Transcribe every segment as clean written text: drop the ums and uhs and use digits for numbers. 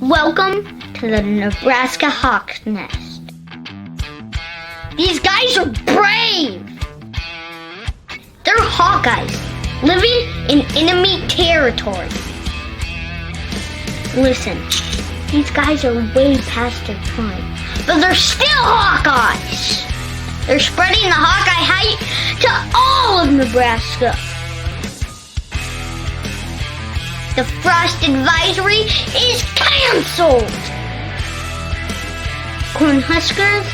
Welcome to the Nebraska Hawk's Nest. These guys are brave! They're Hawkeyes, living in enemy territory. Listen, these guys are way past their prime, but they're still Hawkeyes! They're spreading the Hawkeye hype to all of Nebraska. The frost advisory is canceled! Corn huskers?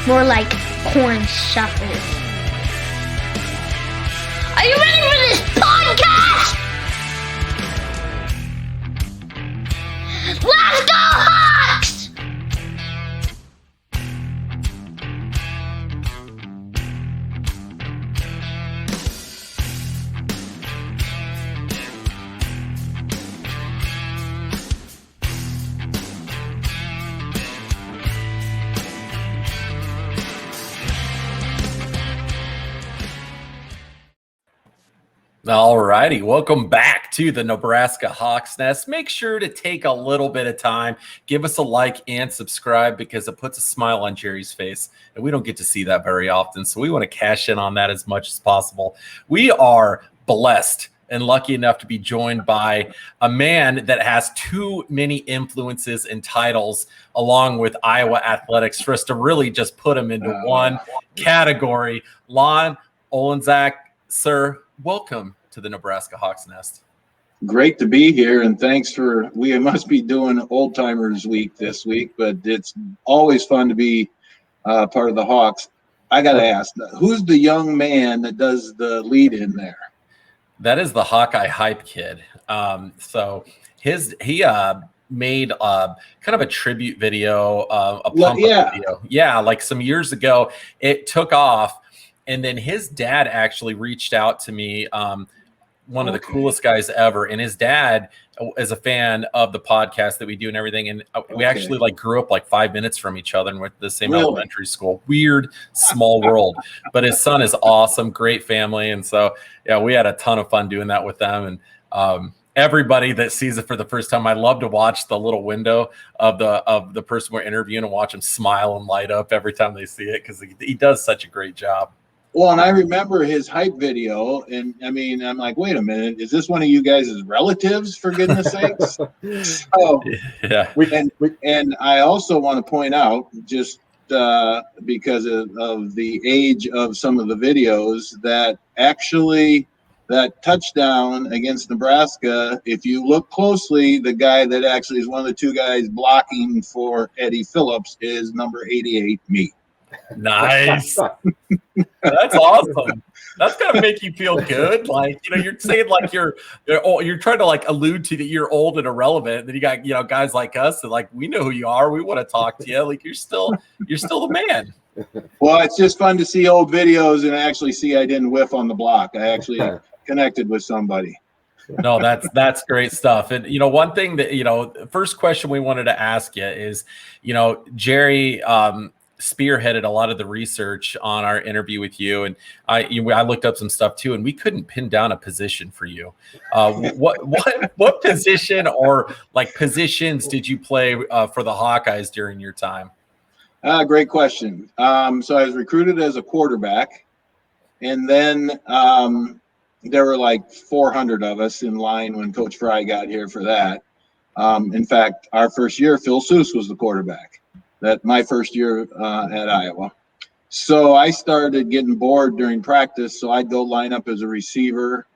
More like corn suckers. Are you ready for this podcast? Let's go Hawks! All righty, welcome back to the Nebraska Hawk's Nest. Make sure to take a little bit of time, give us a like and subscribe because it puts a smile on Jerry's face, and we don't get to see that very often, so we want to cash in on that as much as possible. We are blessed and lucky enough to be joined by a man that has too many influences and titles along with Iowa athletics for us to really just put him into one category. Lon Olejniczak, sir, welcome to the Nebraska Hawk's Nest. Great to be here, and thanks for, we must be doing Old Timers Week this week, but it's always fun to be part of the Hawks. I got to ask, who's the young man that does the lead in there? That is the Hawkeye Hype Kid. So he made kind of a tribute video, a pump-up video. Yeah, like some years ago, it took off. And then his dad actually reached out to me, one of the coolest guys ever. And his dad is a fan of the podcast that we do and everything. And we actually like grew up like 5 minutes from each other and went to the same elementary school. Weird, small world. But his son is awesome, great family. And so, yeah, we had a ton of fun doing that with them. And everybody that sees it for the first time, I love to watch the little window of the person we're interviewing and watch them smile and light up every time they see it because he does such a great job. Well, and I remember his hype video, and I mean, I'm like, wait a minute, is this one of you guys' relatives, for goodness sakes? So, yeah. And I also want to point out, just because of the age of some of the videos, that actually that touchdown against Nebraska, if you look closely, the guy that actually is one of the two guys blocking for Eddie Phillips is number 88, me. Nice. That's awesome. That's gonna make you feel good. Like, you're saying like you're trying to like allude to that you're old and irrelevant. And then you got guys like us that like we know who you are. We want to talk to you. Like you're still the man. Well, it's just fun to see old videos and actually see I didn't whiff on the block. I actually connected with somebody. No, that's great stuff. And one thing that first question we wanted to ask you is, Jerry spearheaded a lot of the research on our interview with you, and I looked up some stuff too, and we couldn't pin down a position for you. What position or like positions did you play for the Hawkeyes during your time? Great question. So I was recruited as a quarterback, and then there were like 400 of us in line when Coach Fry got here for that. In fact, our first year, Phil Seuss was the quarterback. That my first year at Iowa. So I started getting bored during practice, so I'd go line up as a receiver.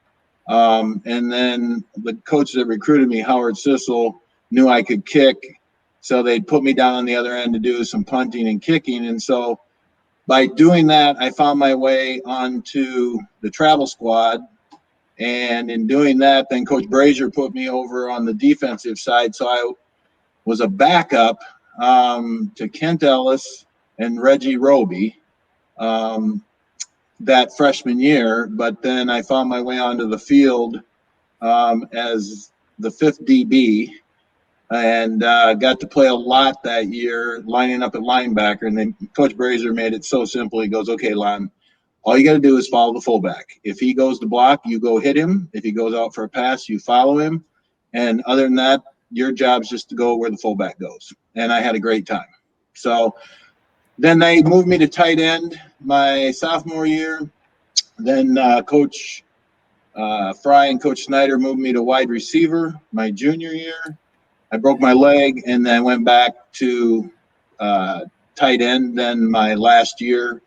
And then the coach that recruited me, Howard Sissel, knew I could kick, so they'd put me down on the other end to do some punting and kicking. And so by doing that, I found my way onto the travel squad. And in doing that, then Coach Brazier put me over on the defensive side, so I was a backup to Kent Ellis and Reggie Roby that freshman year, but then I found my way onto the field as the fifth DB and got to play a lot that year lining up at linebacker. And then Coach Brazier made it so simple. He goes, okay, Lon, all you got to do is follow the fullback. If he goes to block, you go hit him. If he goes out for a pass, you follow him. And other than that, your job's just to go where the fullback goes. And I had a great time. So then they moved me to tight end my sophomore year. Then Coach Fry and Coach Snyder moved me to wide receiver my junior year. I broke my leg and then went back to tight end then my last year.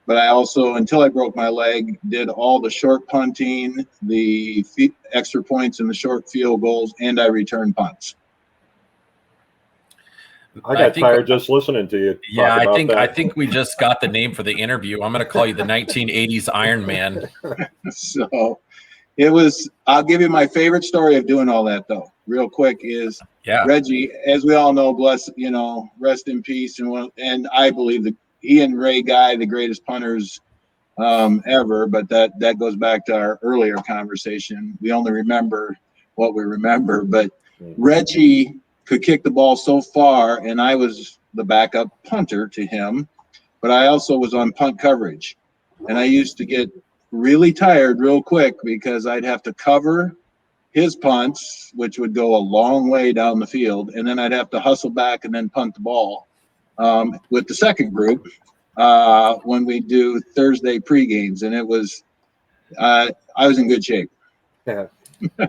But I also, until I broke my leg, did all the short punting, the extra points and the short field goals, and I returned punts. I got tired just listening to you. Yeah, I think we just got the name for the interview. I'm going to call you the 1980s Ironman. So it was. I'll give you my favorite story of doing all that though, real quick. Is Reggie, as we all know, rest in peace, and I believe that he and Ray Guy, the greatest punters ever. But that goes back to our earlier conversation. We only remember what we remember, but Reggie could kick the ball so far, and I was the backup punter to him, but I also was on punt coverage. And I used to get really tired real quick because I'd have to cover his punts, which would go a long way down the field, and then I'd have to hustle back and then punt the ball with the second group when we do Thursday pre-games. And it was I was in good shape. Yeah.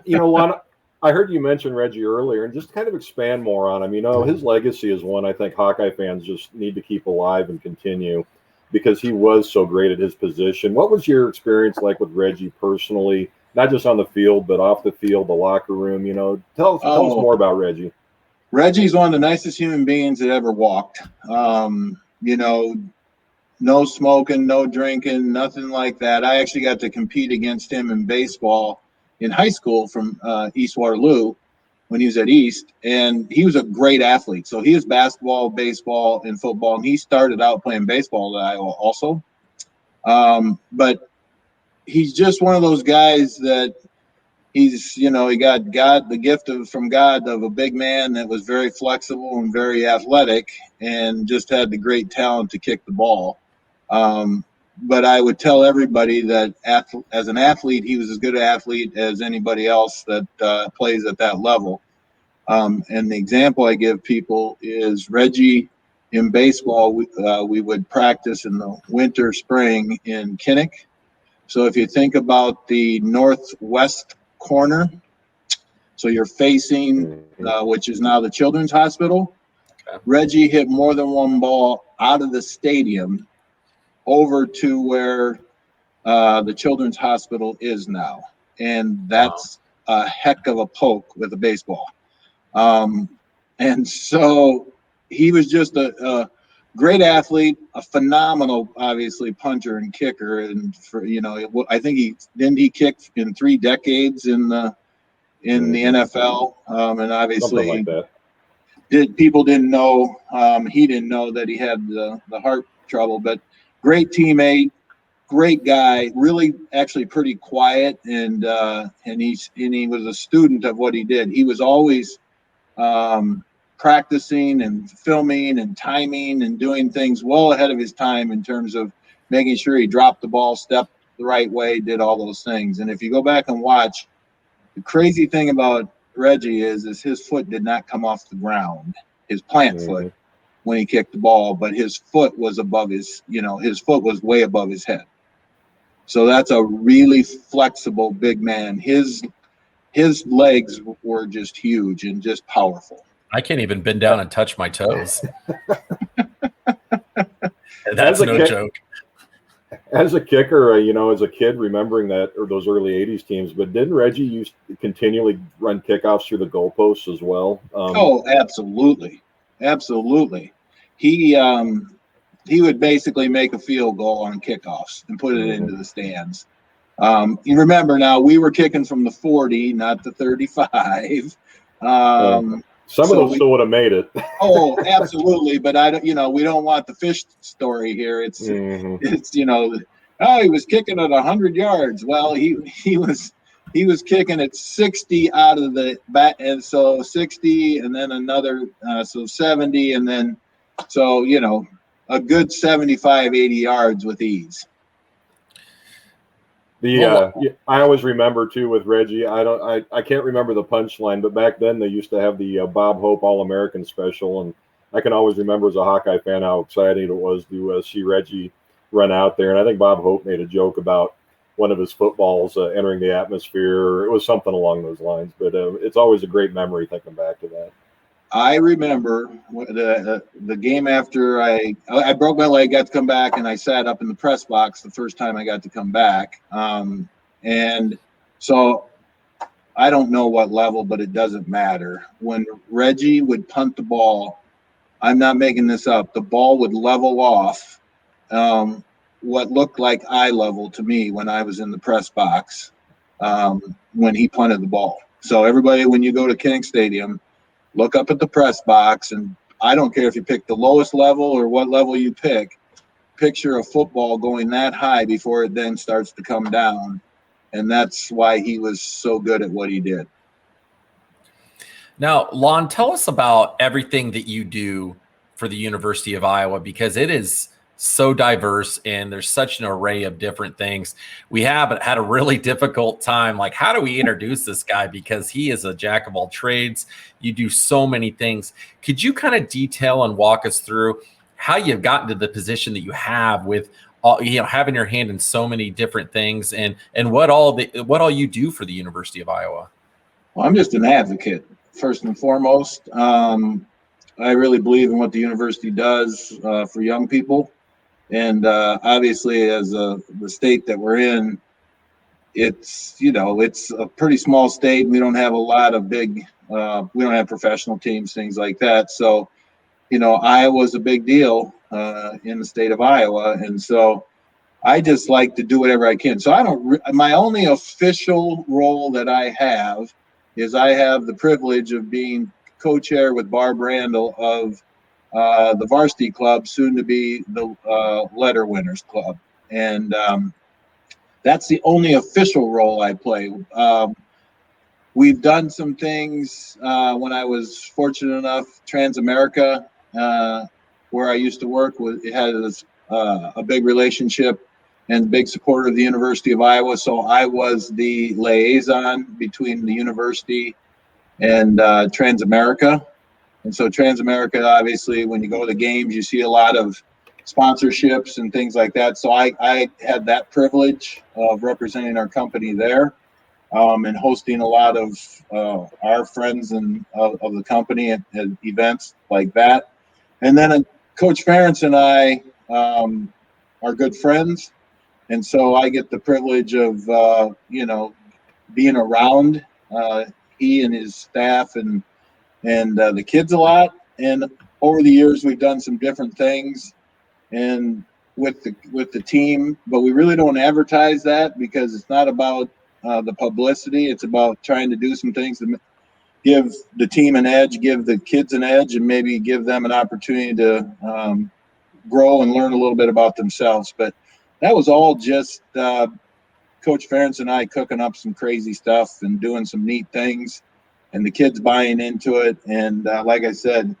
Lon, I heard you mention Reggie earlier, and just kind of expand more on him. His legacy is one I think Hawkeye fans just need to keep alive and continue because he was so great at his position. What was your experience like with Reggie personally, not just on the field, but off the field, the locker room? Tell us more about Reggie. Reggie's one of the nicest human beings that ever walked. No smoking, no drinking, nothing like that. I actually got to compete against him in baseball in high school from East Waterloo when he was at East, and he was a great athlete. So he was basketball, baseball, and football, and he started out playing baseball at Iowa also. But he's just one of those guys that he got the gift from God of a big man that was very flexible and very athletic and just had the great talent to kick the ball. But I would tell everybody that as an athlete, he was as good an athlete as anybody else that plays at that level. And the example I give people is Reggie in baseball. We would practice in the winter, spring in Kinnick. So if you think about the northwest corner, so you're facing, which is now the Children's Hospital, Reggie hit more than one ball out of the stadium over to where the Children's Hospital is now. And that's a heck of a poke with a baseball. And so he was just a great athlete, a phenomenal, obviously, punter and kicker. And I think he kicked in 3 decades in the NFL. And obviously people didn't know, he didn't know that he had the heart trouble, but great teammate, great guy, really actually pretty quiet, and he was a student of what he did. He was always practicing and filming and timing and doing things well ahead of his time in terms of making sure he dropped the ball, stepped the right way, did all those things. And if you go back and watch, the crazy thing about Reggie is his foot did not come off the ground, his plant foot, when he kicked the ball, but his foot was above his foot was way above his head. So that's a really flexible big man. His legs were just huge and just powerful. I can't even bend down and touch my toes. That's no joke. As a kicker, as a kid, remembering that, or those early 80s teams, but didn't Reggie used to continually run kickoffs through the goalposts as well? Absolutely. Absolutely. He would basically make a field goal on kickoffs and put it into the stands. You remember now, we were kicking from the 40, not the 35. Some of those still would have made it. Oh, absolutely. But we don't want the fish story here. It's he was kicking at 100 yards. Well, he was kicking at 60 out of the bat, and so 60, and then another, so 70, and then a good 75, 80 yards with ease. I always remember too with Reggie. I can't remember the punchline, but back then they used to have the Bob Hope All-American special, and I can always remember as a Hawkeye fan how exciting it was to see Reggie run out there. And I think Bob Hope made a joke about one of his footballs entering the atmosphere. It was something along those lines, but it's always a great memory thinking back to that. I remember the game after I broke my leg, got to come back, and I sat up in the press box the first time I got to come back. And so I don't know what level, but it doesn't matter. When Reggie would punt the ball, I'm not making this up, the ball would level off what looked like eye level to me when I was in the press box when he punted the ball. So everybody, when you go to Kinnick Stadium, look up at the press box, and I don't care if you pick the lowest level or what level you pick, picture a football going that high before it then starts to come down. And that's why he was so good at what he did. Now, Lon, tell us about everything that you do for the University of Iowa, because it is so diverse and there's such an array of different things. We have had a really difficult time. Like, how do we introduce this guy? Because he is a jack of all trades. You do so many things. Could you kind of detail and walk us through how you've gotten to the position that you have with all, having your hand in so many different things, and what all you do for the University of Iowa? Well, I'm just an advocate, first and foremost. I really believe in what the university does for young people. And obviously, as the state that we're in, it's a pretty small state. We don't have a lot of we don't have professional teams, things like that. So, Iowa's a big deal in the state of Iowa. And so I just like to do whatever I can. So my only official role that I have is I have the privilege of being co-chair with Barb Randall of the varsity club, soon to be the letter winners club. And that's the only official role I play. We've done some things when I was fortunate enough, Transamerica, where I used to work, it had a big relationship and big supporter of the University of Iowa. So I was the liaison between the university and Transamerica. And so Transamerica, obviously, when you go to the games, you see a lot of sponsorships and things like that. So I had that privilege of representing our company there and hosting a lot of our friends and of the company at events like that. And then Coach Ferentz and I are good friends. And so I get the privilege of, being around he and his staff and the kids a lot. And over the years, we've done some different things and with the team, but we really don't advertise that because it's not about the publicity. It's about trying to do some things to give the team an edge, give the kids an edge, and maybe give them an opportunity to grow and learn a little bit about themselves. But that was all just Coach Ferentz and I cooking up some crazy stuff and doing some neat things, and the kids buying into it. And like I said,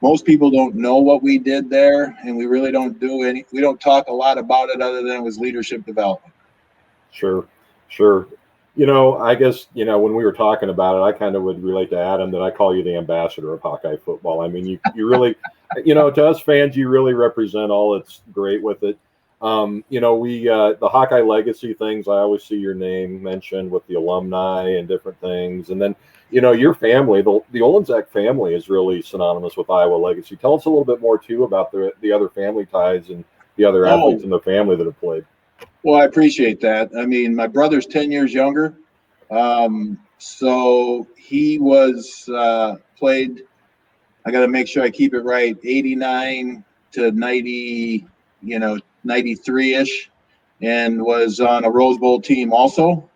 most people don't know what we did there, and we really don't we don't talk a lot about it other than it was leadership development. Sure. I guess, when we were talking about it, I kind of would relate to Adam that I call you the ambassador of Hawkeye football. I mean, you really, to us fans, you really represent all that's great with it. The Hawkeye legacy things, I always see your name mentioned with the alumni and different things. And then, your family, the Olenjniczak family is really synonymous with Iowa legacy. Tell us a little bit more too about the other family ties and the other athletes in the family that have played. Well, I appreciate that. I mean, my brother's 10 years younger. So he was played, I got to make sure I keep it right, 89 to 90, 93-ish, and was on a Rose Bowl team also.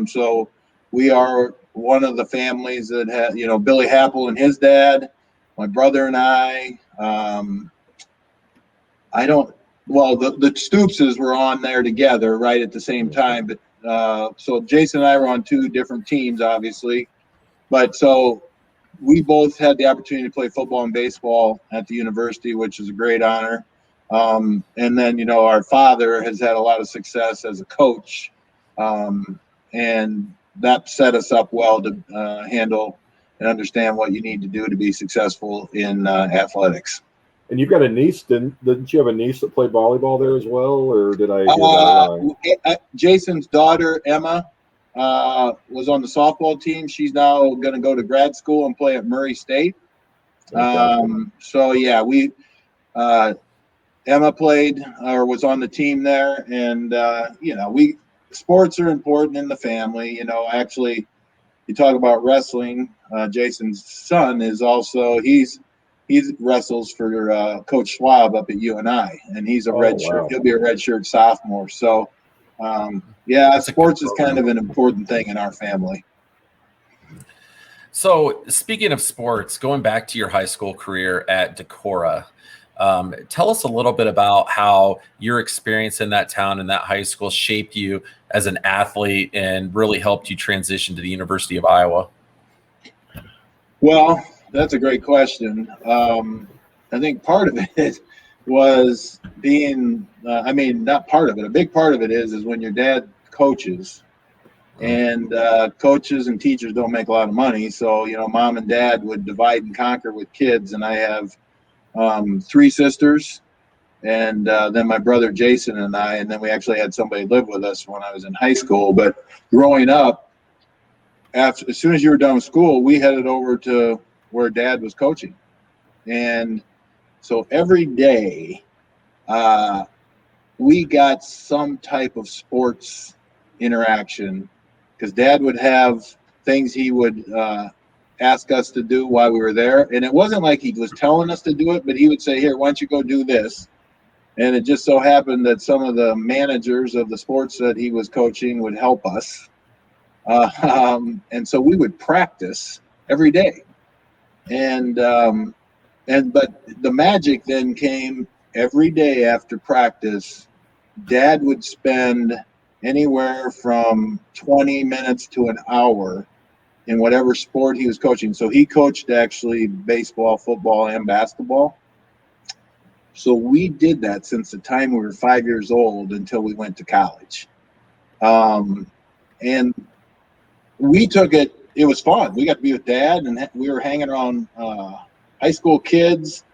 So we are one of the families that had, Billy Happel and his dad, my brother and I. The Stoopses were on there together right at the same time. But so Jason and I were on two different teams, obviously. But so we both had the opportunity to play football and baseball at the university, which is a great honor. And then, our father has had a lot of success as a coach And that set us up well to handle and understand what you need to do to be successful in athletics. And you've got a niece, didn't you have a niece that played volleyball there as well, or did I hear that wrong? Jason's daughter, Emma, was on the softball team. She's now going to go to grad school and play at Murray State. So yeah, Emma played or was on the team there, and sports are important in the family. Actually, you talk about wrestling. Jason's son is also he wrestles for Coach Schwab up at UNI, and he's a redshirt. Wow. He'll be a redshirt sophomore. So, sports is kind of an important thing in our family. So, speaking of sports, going back to your high school career at Decorah, tell us a little bit about how your experience in that town and that high school shaped you as an athlete and really helped you transition to the University of Iowa. Well, that's a great question. I think part of it was being, not part of it. A big part of it is when your dad coaches, and coaches and teachers don't make a lot of money. So, mom and dad would divide and conquer with kids. And I have 3 sisters, and then my brother Jason and I, and then we actually had somebody live with us when I was in high school. But growing up, as soon as you were done with school, we headed over to where dad was coaching. And so every day we got some type of sports interaction, because dad would have things he would ask us to do while we were there. And it wasn't like he was telling us to do it, but he would say, here, why don't you go do this? And it just so happened that some of the managers of the sports that he was coaching would help us. And so we would practice every day. But the magic then came every day after practice. Dad would spend anywhere from 20 minutes to an hour in whatever sport he was coaching. So he coached actually baseball, football, and basketball. So we did that since the time we were 5 years old until we went to college. And we took it, it was fun. We got to be with dad, and we were hanging around high school kids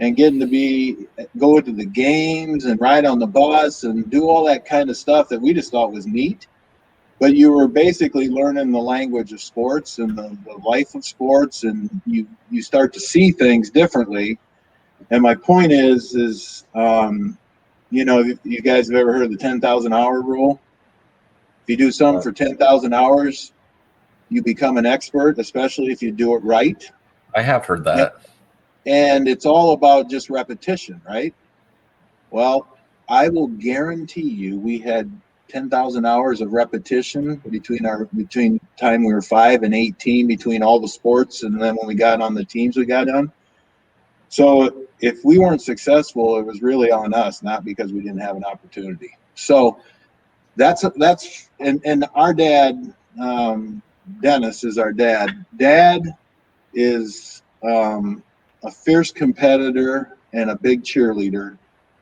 and getting to go to the games and ride on the bus and do all that kind of stuff that we just thought was neat. But you were basically learning the language of sports and the life of sports, and you start to see things differently. And my point is you guys have ever heard of the 10,000 hour rule? If you do something for 10,000 hours, you become an expert, especially if you do it right. I have heard that. And it's all about just repetition, right? Well, I will guarantee you we had 10,000 hours of repetition between time we were 5 and 18, between all the sports, and then when we got on the teams we got on. So if we weren't successful, it was really on us, not because we didn't have an opportunity. So that's our dad, Dennis is our dad. Dad is a fierce competitor and a big cheerleader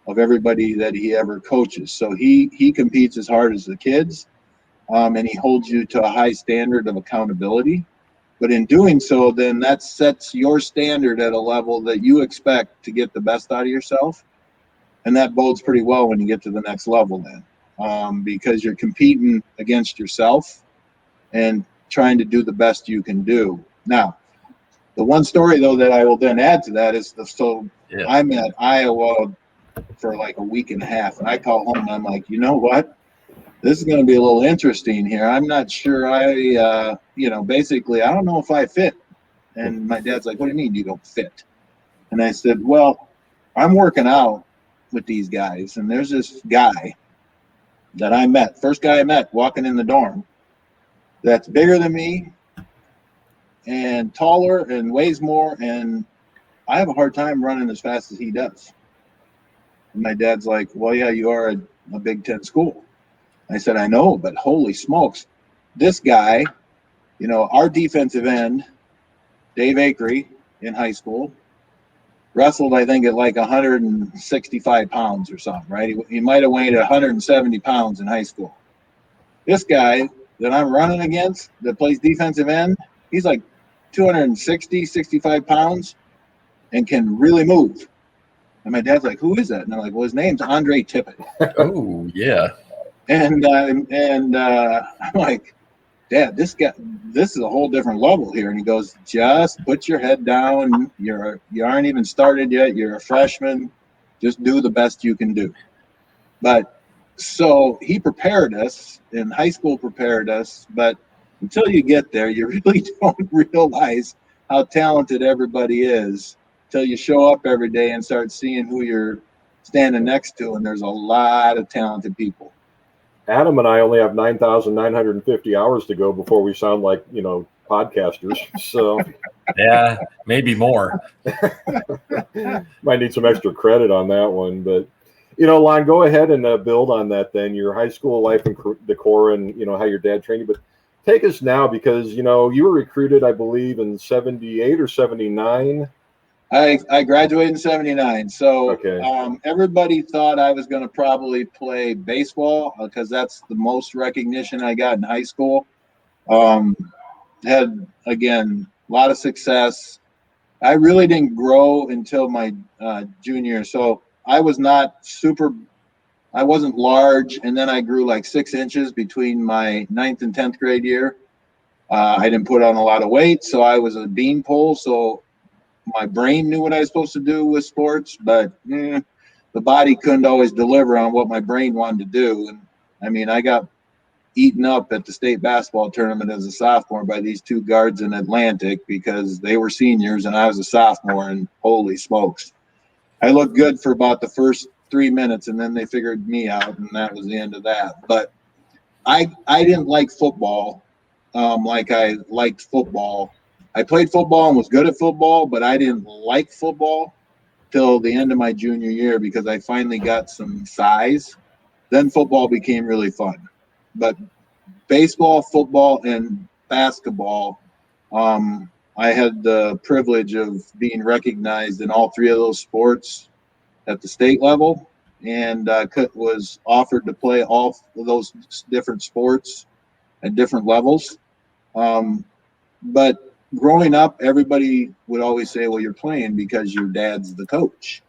of everybody that he ever coaches. So he competes as hard as the kids, and he holds you to a high standard of accountability. But in doing so, then that sets your standard at a level that you expect to get the best out of yourself. And that bodes pretty well when you get to the next level then, because you're competing against yourself and trying to do the best you can do. Now, the one story, though, that I will then add to that is I'm at Iowa for like a week and a half, and I call home and I'm like, you know what? This is going to be a little interesting here. I'm not sure basically, I don't know if I fit. And my dad's like, what do you mean you don't fit? And I said, well, I'm working out with these guys, and there's this guy that I met, first guy I met walking in the dorm, that's bigger than me and taller and weighs more, and I have a hard time running as fast as he does. And my dad's like, well, yeah, you are a Big Ten school. I said, I know, but holy smokes, this guy, our defensive end, Dave Akery, in high school, wrestled, I think, at like 165 pounds or something, right? He might have weighed 170 pounds in high school. This guy that I'm running against that plays defensive end, he's like 260, 65 pounds and can really move. And my dad's like, who is that? And I'm like, well, his name's Andre Tippett. Oh, yeah. And I'm like, Dad, this is a whole different level here. And he goes, just put your head down. You aren't even started yet. You're a freshman. Just do the best you can do. But so he prepared us, and high school prepared us. But until you get there, you really don't realize how talented everybody is until you show up every day and start seeing who you're standing next to. And there's a lot of talented people. Adam and I only have 9,950 hours to go before we sound like, podcasters. So yeah, maybe more. Might need some extra credit on that one. But, Lon, go ahead and build on that then, your high school life and decor and, how your dad trained you. But take us now because, you were recruited, I believe, in 78 or 79. I graduated in 79. So okay. Everybody thought I was going to probably play baseball because that's the most recognition I got in high school. Had, again, a lot of success. I really didn't grow until my junior year. So I wasn't large. And then I grew like 6 inches between my 9th and 10th grade year. I didn't put on a lot of weight. So I was a beanpole. So my brain knew what I was supposed to do with sports, but the body couldn't always deliver on what my brain wanted to do. And I mean, I got eaten up at the state basketball tournament as a sophomore by these 2 guards in Atlantic because they were seniors and I was a sophomore, and holy smokes. I looked good for about the first 3 minutes, and then they figured me out, and that was the end of that. But I didn't like football like I liked football. I played football and was good at football, but I didn't like football till the end of my junior year because I finally got some size. Then football became really fun. But baseball, football, and basketball, I had the privilege of being recognized in all 3 of those sports at the state level, and was offered to play all of those different sports at different levels. But growing up, everybody would always say, well, you're playing because your dad's the coach.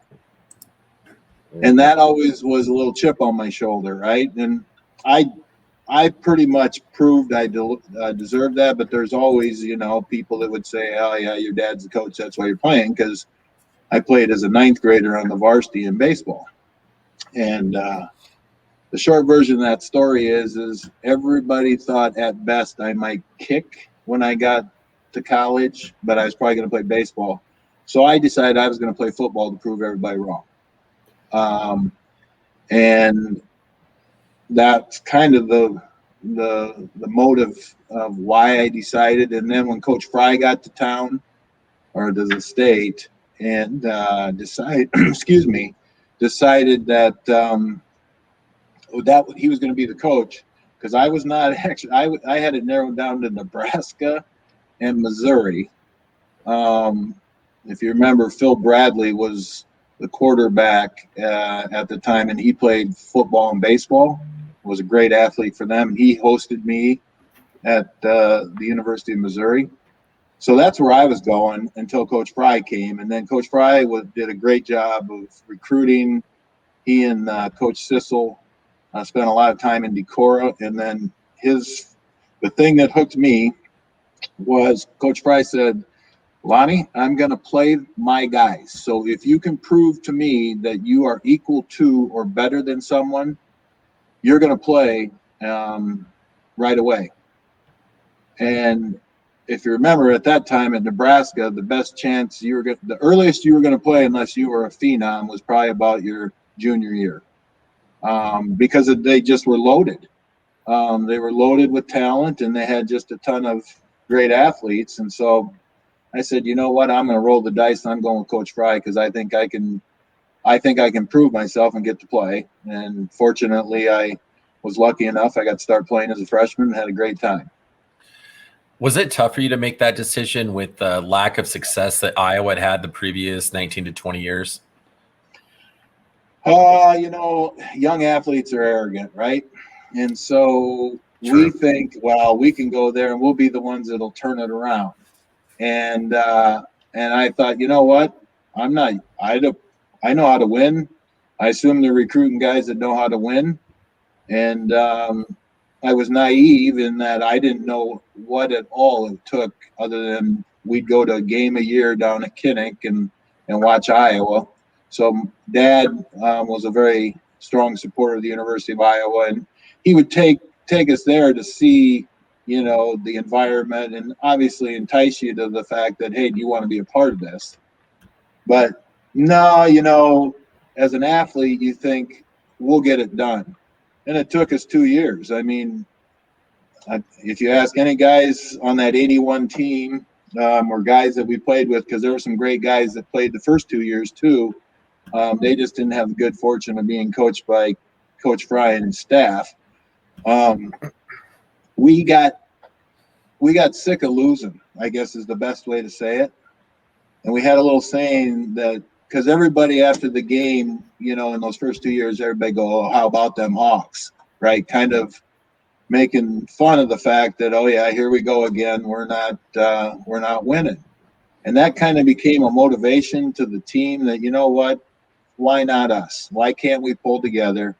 And that always was a little chip on my shoulder, right? And I pretty much proved I deserved that, but there's always, people that would say, oh, yeah, your dad's the coach, that's why you're playing, because I played as a 9th grader on the varsity in baseball. And the short version of that story is everybody thought at best I might kick when I got to college, but I was probably going to play baseball. So I decided I was going to play football to prove everybody wrong. And that's kind of the motive of why I decided. And then when Coach Fry got to town or to the state and decided that that he was going to be the coach, because I was not actually, I had it narrowed down to Nebraska and Missouri. If you remember, Phil Bradley was the quarterback at the time, and he played football and baseball, was a great athlete for them. And he hosted me at the University of Missouri. So that's where I was going until Coach Fry came. And then Coach Fry did a great job of recruiting. He and Coach Sissel spent a lot of time in Decorah. And then the thing that hooked me was Coach Fry said, Lonnie, I'm going to play my guys. So if you can prove to me that you are equal to or better than someone, you're going to play right away. And if you remember, at that time in Nebraska, the best chance the earliest you were going to play, unless you were a phenom, was probably about your junior year, because they just were loaded. They were loaded with talent, and they had just a ton of great athletes. And so I said, you know what? I'm going to roll the dice. And I'm going with Coach Fry because I think I can prove myself and get to play. And fortunately, I was lucky enough. I got to start playing as a freshman and had a great time. Was it tough for you to make that decision with the lack of success that Iowa had the previous 19 to 20 years? Young athletes are arrogant, right? And so we think, well, we can go there and we'll be the ones that'll turn it around. And I thought, you know what? I know how to win. I assume they're recruiting guys that know how to win. And I was naive in that I didn't know what at all it took, other than we'd go to a game a year down at Kinnick and watch Iowa. So Dad was a very strong supporter of the University of Iowa, and he would take us there to see, you know, the environment, and obviously entice you to the fact that, hey, do you want to be a part of this? But no, you know, as an athlete, you think we'll get it done. And it took us 2 years. I mean, if you ask any guys on that 81 team or guys that we played with, because there were some great guys that played the first 2 years too, they just didn't have the good fortune of being coached by Coach Fry and his staff. We got sick of losing, I guess is the best way to say it. And we had a little saying that, because everybody after the game, you know, in those first 2 years, everybody go, oh, how about them Hawks, right? Kind of making fun of the fact that, oh yeah, here we go again. We're not winning. And that kind of became a motivation to the team that, you know what, why not us? Why can't we pull together?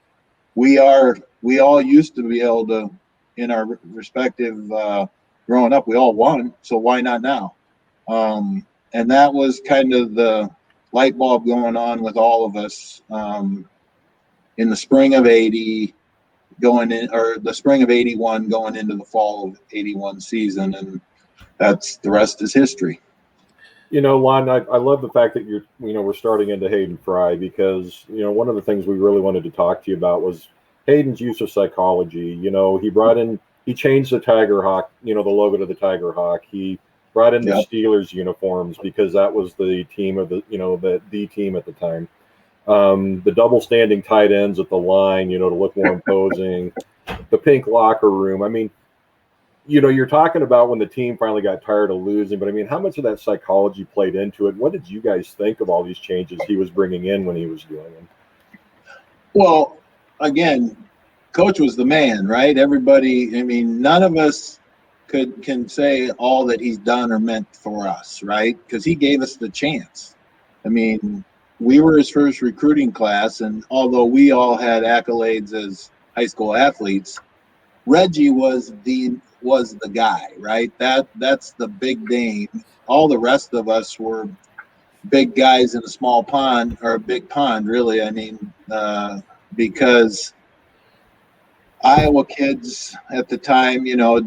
We all used to be able to, in our respective growing up, we all won. So why not now? And that was kind of the light bulb going on with all of us in the spring of 80, the spring of 81 going into the fall of 81 season. And the rest is history. You know, Lon, I love the fact that we're starting into Hayden Fry, because, you know, one of the things we really wanted to talk to you about was Hayden's use of psychology. You know, he changed the Tiger Hawk, you know, the logo to the Tiger Hawk. He brought in the Steelers uniforms because that was the team of the team at the time. The double standing tight ends at the line, you know, to look more imposing. The pink locker room. I mean, you know, you're talking about when the team finally got tired of losing, but I mean, how much of that psychology played into it? What did you guys think of all these changes he was bringing in when he was doing them? Well, again, Coach was the man, right? Everybody, I mean, none of us can say all that he's done or meant for us, right? Because he gave us the chance. I mean, we were his first recruiting class, and although we all had accolades as high school athletes, Reggie was the guy, right? That's the big name. All the rest of us were big guys in a small pond, or a big pond, really. I mean, because Iowa kids at the time, you know,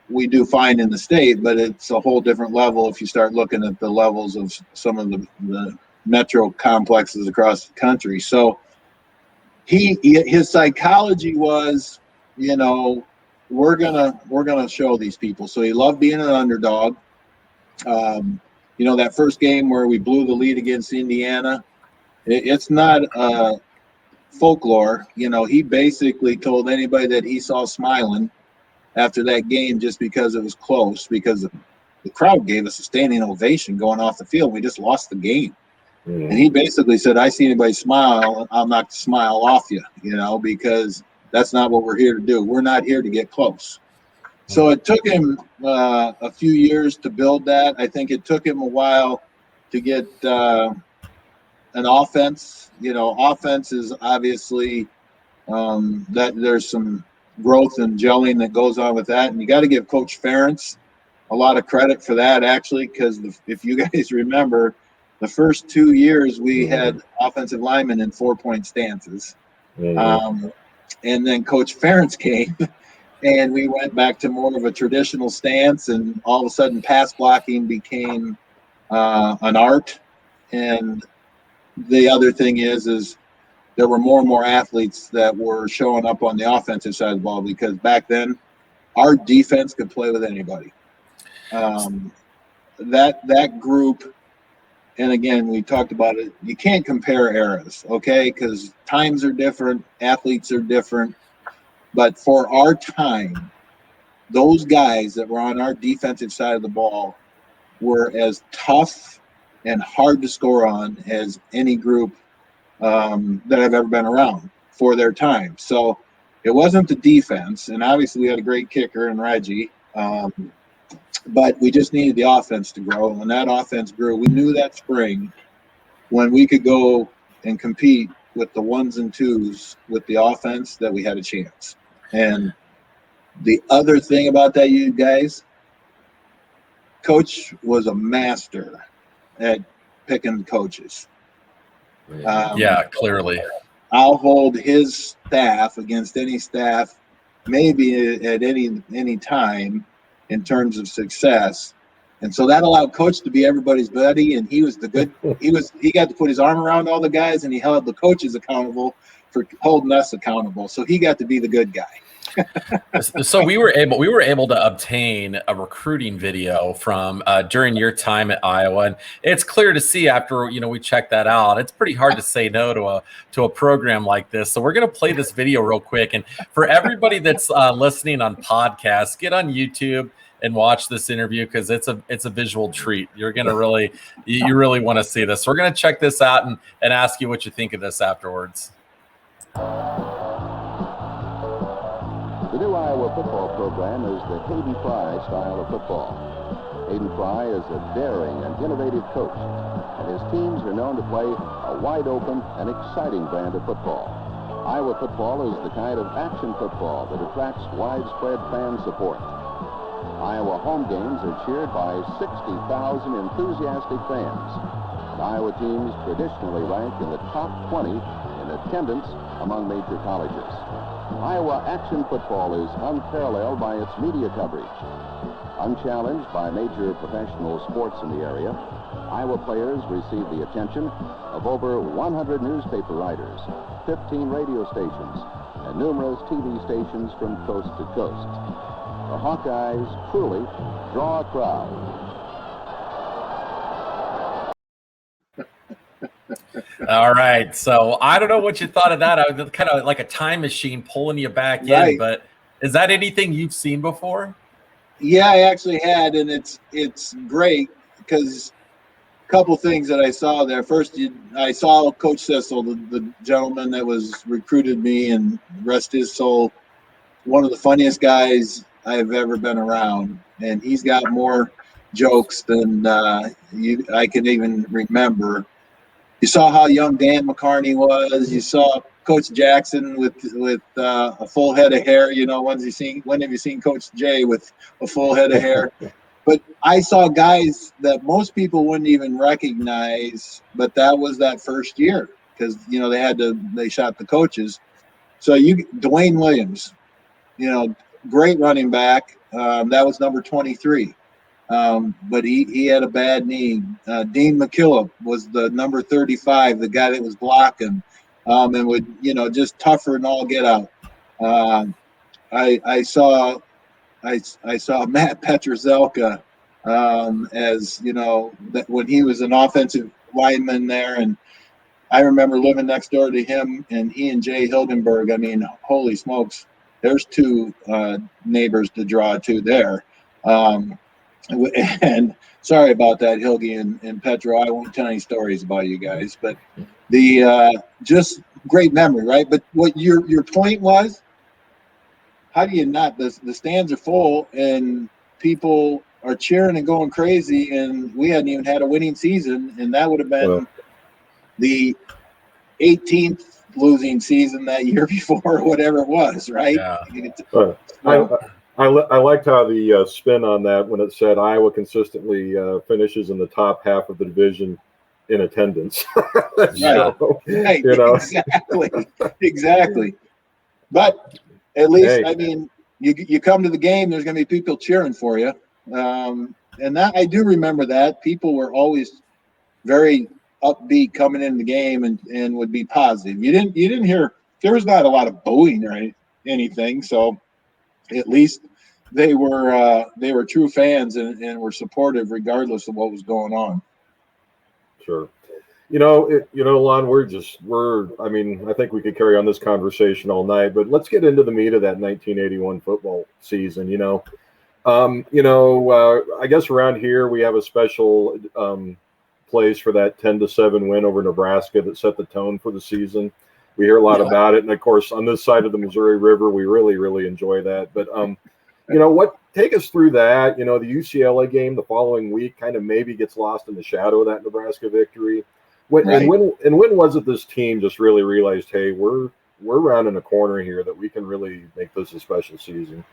we do fine in the state, but it's a whole different level if you start looking at the levels of some of the metro complexes across the country. So his psychology was, you know, we're gonna show these people. So he loved being an underdog. You know, that first game where we blew the lead against Indiana, it's not folklore. You know, he basically told anybody that he saw smiling after that game just because it was close, because the crowd gave us a standing ovation going off the field. We just lost the game. And he basically said, I see anybody smile, I'll knock the smile off you, you know, because that's not what we're here to do. We're not here to get close. So it took him a few years to build that. I think it took him a while to get an offense. You know, offense is obviously that there's some growth and gelling that goes on with that. And you got to give Coach Ferentz a lot of credit for that, actually, because if you guys remember, the first 2 years we had offensive linemen in 4-point stances. And then Coach Ferentz came and we went back to more of a traditional stance, and all of a sudden pass blocking became an art. And the other thing is there were more and more athletes that were showing up on the offensive side of the ball, because back then our defense could play with anybody. That group, and again, we talked about it, you can't compare eras, okay? Because times are different, athletes are different. But for our time, those guys that were on our defensive side of the ball were as tough and hard to score on as any group that I've ever been around for their time. So It wasn't the defense, and obviously we had a great kicker in Reggie, but we just needed the offense to grow. And when that offense grew, we knew that spring when we could go and compete with the ones and twos with the offense that we had a chance. And the other thing about that, you guys, Coach was a master at picking coaches. Yeah, clearly. I'll hold his staff against any staff, maybe at any time in terms of success. And so that allowed Coach to be everybody's buddy, and he was the good. He got to put his arm around all the guys, and he held the coaches accountable for holding us accountable. So he got to be the good guy. So we were able to obtain a recruiting video from during your time at Iowa, and it's clear to see after we checked that out. It's pretty hard to say no to a program like this. So we're going to play this video real quick, and for everybody that's listening on podcasts, get on YouTube and watch this interview because it's a visual treat. You're gonna really want to see this. So we're gonna check this out and ask you what you think of this afterwards. The new Iowa football program is the Hayden Fry style of football. Hayden Fry is a daring and innovative coach, and his teams are known to play a wide-open and exciting brand of football. Iowa football is the kind of action football that attracts widespread fan support. Iowa home games are cheered by 60,000 enthusiastic fans, and Iowa teams traditionally rank in the top 20 in attendance among major colleges. Iowa action football is unparalleled by its media coverage. Unchallenged by major professional sports in the area, Iowa players receive the attention of over 100 newspaper writers, 15 radio stations, and numerous TV stations from coast to coast. The Hawkeyes truly draw a crowd. All right, so I don't know what you thought of that. I was kind of like a time machine pulling you back in, but is that anything you've seen before? Yeah, I actually had, and it's great because a couple things that I saw there. First, I saw Coach Sissel, the gentleman that recruited me, and rest his soul, one of the funniest guys I've ever been around, and he's got more jokes than I can even remember. You saw how young Dan McCarney was. You saw Coach Jackson with a full head of hair. When have you seen Coach Jay with a full head of hair? But I saw guys that most people wouldn't even recognize, but that was that first year because they shot the coaches. So Dwayne Williams, great running back. That was number 23. But he had a bad knee. Dean McKillop was the number 35, the guy that was blocking, and would, just tougher than all get out. I saw Matt Petrozelka, as that when he was an offensive lineman there, and I remember living next door to him, and he and Jay Hilgenberg. I mean, holy smokes, there's two neighbors to draw to there. And sorry about that, Hilgi and Petro. I won't tell any stories about you guys, but the just great memory, right? But what your point was, how do you not? The stands are full and people are cheering and going crazy, and we hadn't even had a winning season, and that would have been the 18th losing season that year before, or whatever it was, right? Yeah. I liked how the spin on that when it said Iowa consistently finishes in the top half of the division in attendance. Right. Exactly. But at least, I mean, you come to the game, there's going to be people cheering for you. And that I do remember that. People were always very upbeat coming in the game and would be positive. You didn't hear, there was not a lot of booing or anything. So at least they were true fans and were supportive regardless of what was going on. Sure. Lon, I think we could carry on this conversation all night, but let's get into the meat of that 1981 football season. I guess around here we have a special place for that 10-7 win over Nebraska that set the tone for the season. we hear a lot about it. And of course, on this side of the Missouri River, we really enjoy that. But take us through that. The UCLA game the following week kind of maybe gets lost in the shadow of that Nebraska victory. When was it this team just really realized, hey, we're rounding a corner here, that we can really make this a special season?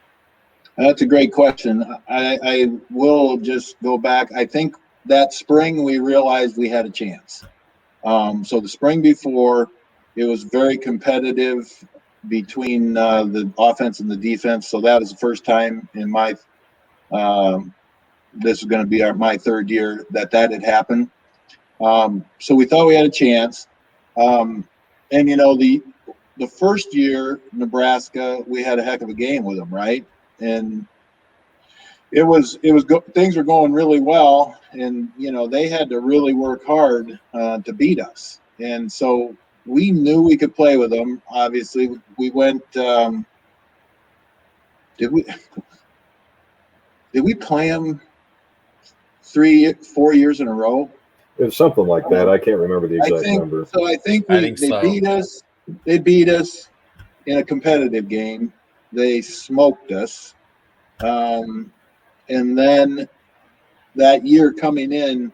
That's a great question. I will just go back. I think that spring we realized we had a chance. So the spring before, it was very competitive between the offense and the defense. So that was the first time in my this is going to be my third year that had happened. So we thought we had a chance. And the first year, Nebraska, we had a heck of a game with them, right? And things were going really well, and they had to really work hard to beat us. And so we knew we could play with them. Obviously, we went. Did we play them 3-4 years in a row? It was something like that. I can't remember the exact number. So I think they beat us. They beat us in a competitive game. They smoked us. And then that year coming in,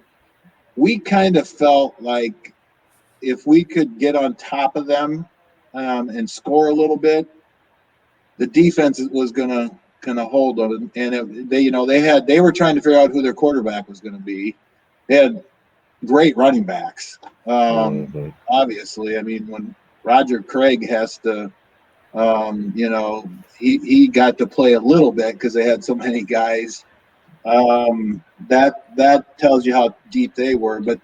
we kind of felt like if we could get on top of them and score a little bit, the defense was going to hold them. And they were trying to figure out who their quarterback was going to be. They had great running backs. Obviously, I mean, when Roger Craig has to, he got to play a little bit because they had so many guys. That tells you how deep they were, but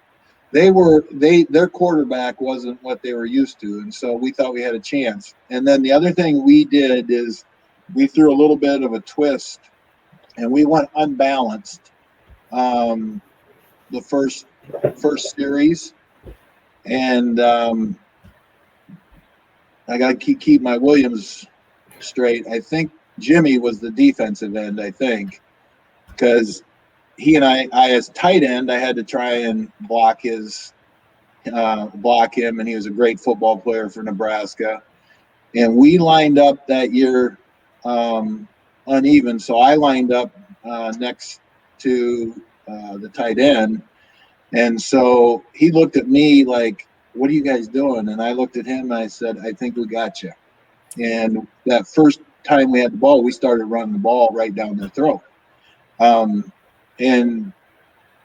their quarterback wasn't what they were used to, and so we thought we had a chance. And then the other thing we did is we threw a little bit of a twist, and we went unbalanced the first series, and I got to keep my Williams straight. I think Jimmy was the defensive end, I think, because he and I as tight end, I had to try and block him, and he was a great football player for Nebraska. And we lined up that year uneven, so I lined up next to the tight end, and so he looked at me like, "What are you guys doing?" And I looked at him and I said, "I think we got you." And that first time we had the ball, we started running the ball right down their throat. And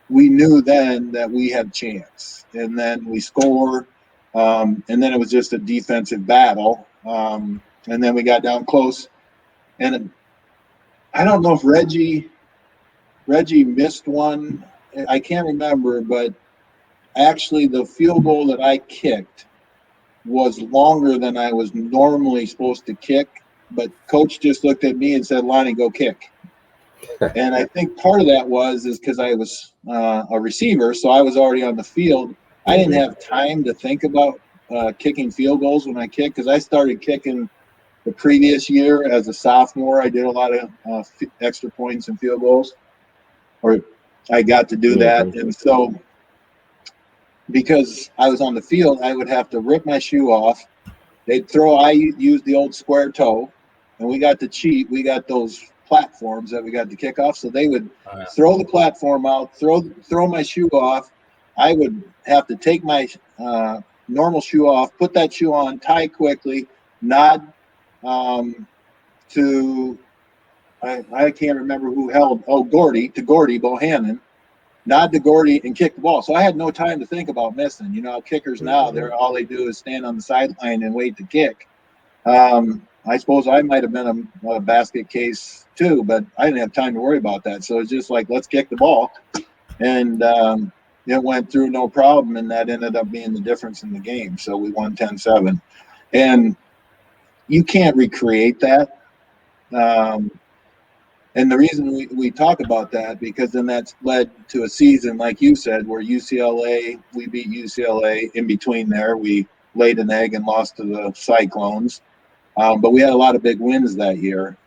we knew then that we had a chance. And then we scored, and then it was just a defensive battle. And then we got down close. And I don't know if Reggie missed one. I can't remember, but actually the field goal that I kicked was longer than I was normally supposed to kick. But coach just looked at me and said, "Lonnie, go kick." And I think part of that is because I was a receiver, so I was already on the field. I didn't have time to think about kicking field goals when I kicked, because I started kicking the previous year as a sophomore. I did a lot of extra points and field goals, or I got to do that. And so because I was on the field, I would have to rip my shoe off. I used the old square toe, and we got to cheat. We got those platforms that we got to kick off, so they would throw the platform out, throw my shoe off. I would have to take my normal shoe off, put that shoe on, tie quickly, nod to I can't remember who held Gordy Bohannon, nod to Gordy and kick the ball. So I had no time to think about missing. Kickers now, all they do is stand on the sideline and wait to kick. I suppose I might have been a basket case too, but I didn't have time to worry about that. So it's just like, let's kick the ball. And it went through no problem, and that ended up being the difference in the game. So we won 10-7. And you can't recreate that. And the reason we talk about that, because then that's led to a season, like you said, where we beat UCLA. In between there, we laid an egg and lost to the Cyclones. But we had a lot of big wins that year.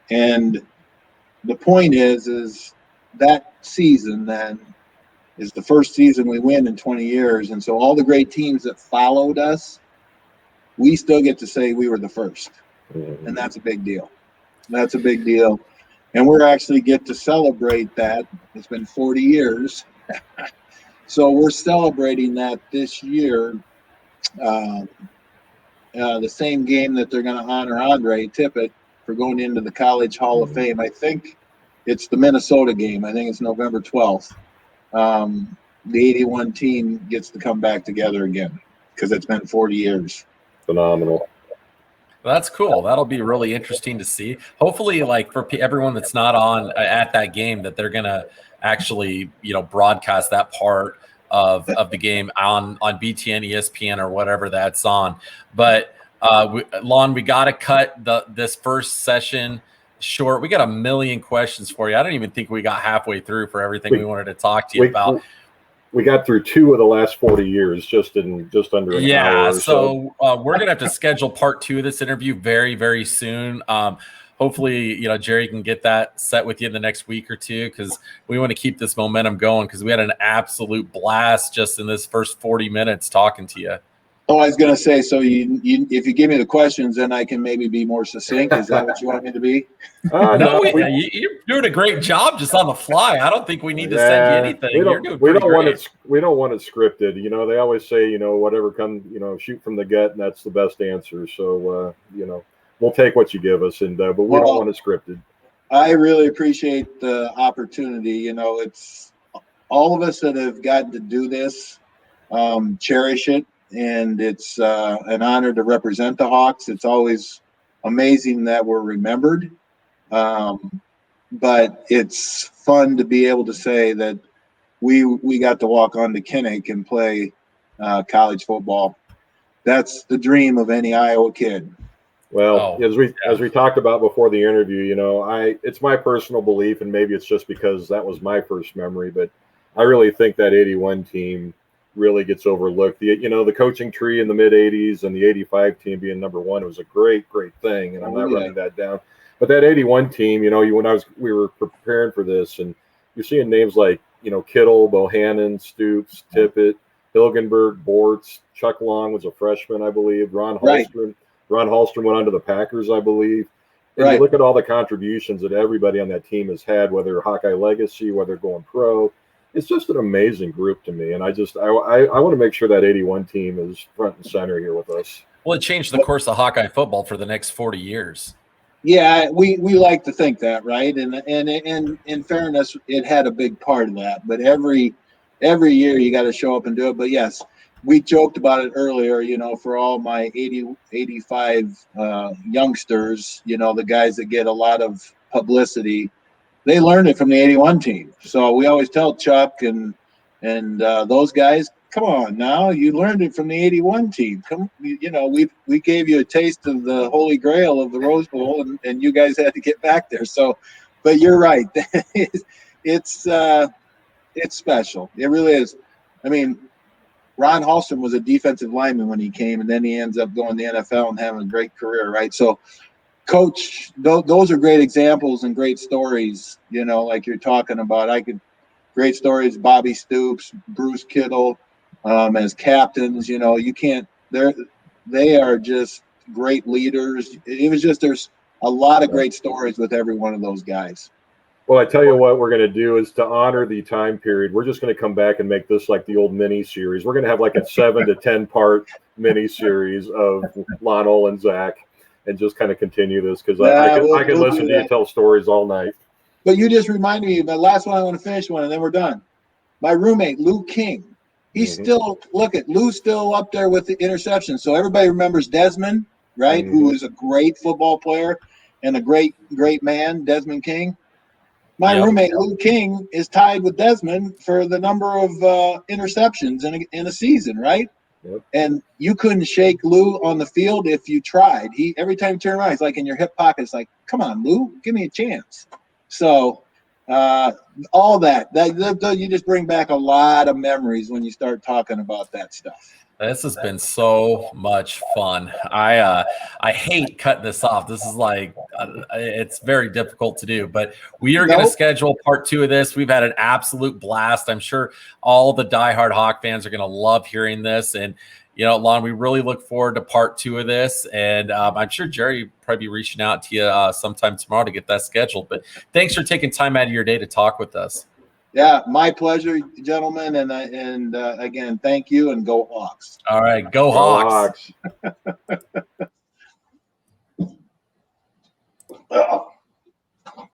And the point is that season then is the first season we win in 20 years. And so all the great teams that followed us we still get to say we were the first. And that's a big deal. That's a big deal. And we're actually get to celebrate that. It's been 40 years. So we're celebrating that this year. The same game that they're going to honor Andre Tippett for going into the College Hall of Fame. I think it's the Minnesota game. I think it's November 12th. The 81 team gets to come back together again because it's been 40 years. Phenomenal. That's cool. That'll be really interesting to see. Hopefully, like for everyone that's not on at that game, that they're gonna actually, broadcast that part of the game on BTN, ESPN, or whatever that's on. But Lon, we got to cut this first session short. We got a million questions for you. I don't even think we got halfway through for everything we wanted to talk to you about. We got through 2 of the last 40 years just under an hour. So we're gonna have to schedule part 2 of this interview very, very soon. Hopefully, Jerry can get that set with you in the next week or 2, because we want to keep this momentum going, because we had an absolute blast just in this first 40 minutes talking to you. Oh, I was going to say, so if you give me the questions, then I can maybe be more succinct. Is that what you want me to be? No, you're doing a great job just on the fly. I don't think we need to send you anything. We don't want it scripted. They always say, whatever comes, shoot from the gut, and that's the best answer. So, we'll take what you give us, but we don't want it scripted. I really appreciate the opportunity. It's all of us that have gotten to do this, cherish it. And it's an honor to represent the Hawks. It's always amazing that we're remembered. But it's fun to be able to say that we got to walk on to Kinnick and play college football. That's the dream of any Iowa kid. Well, as we talked about before the interview, it's my personal belief, and maybe it's just because that was my first memory, but I really think that 81 team really gets overlooked. The coaching tree in the mid 80s and the 85 team being number 1 was a great thing, and I'm not running that down. But that 81 team, we were preparing for this, and you're seeing names like Kittle, Bohannon, Stoops, Tippett, Hilgenberg, Bortz, Chuck Long was a freshman, I believe. Ron Hallstrom went on to the Packers, I believe. And you look at all the contributions that everybody on that team has had, whether Hawkeye legacy, whether going pro. It's just an amazing group to me, and I want to make sure that 81 team is front and center here with us. Well, it changed the course of Hawkeye football for the next 40 years. Yeah, we like to think that, right? And in fairness, it had a big part of that. But every year you got to show up and do it. But yes, we joked about it earlier. For all my 85 youngsters, the guys that get a lot of publicity. They learned it from the 81 team. So we always tell Chuck and those guys, come on now, you learned it from the 81 team. Come, we gave you a taste of the Holy Grail of the Rose Bowl, and you guys had to get back there. So, but you're right. It's special. It really is. I mean, Ron Hallstrom was a defensive lineman when he came, and then he ends up going to the NFL and having a great career, right? So, Coach, those are great examples and great stories, like you're talking about. Great stories, Bobby Stoops, Bruce Kittle, as captains, they are just great leaders. There's a lot of great stories with every one of those guys. Well, I tell you what we're going to do is to honor the time period. We're just going to come back and make this like the old mini series. We're going to have like a 7 to 10 part mini series of Lon Olejniczak. And just kind of continue this, because I can listen to you tell stories all night. But you just reminded me, the last one I want to finish one, and then we're done. My roommate, Lou King, he's Lou's still up there with the interceptions. So everybody remembers Desmond, right? Who is a great football player and a great man, Desmond King. My roommate, Lou King, is tied with Desmond for the number of interceptions in a season, right? Yep. And you couldn't shake Lou on the field if you tried. Every time you turn around, he's like in your hip pocket. It's like, come on, Lou, give me a chance. So all that you just bring back a lot of memories when you start talking about that stuff. This has been so much fun. I hate cutting this off. This is like it's very difficult to do, but we are going to schedule part 2 of this. We've had an absolute blast. I'm sure all the diehard Hawk fans are going to love hearing this. And Lon, we really look forward to part 2 of this. And I'm sure Jerry will probably be reaching out to you sometime tomorrow to get that scheduled. But thanks for taking time out of your day to talk with us. Yeah, my pleasure, gentlemen. And again, thank you, and go Hawks. All right, go Hawks. Hawks.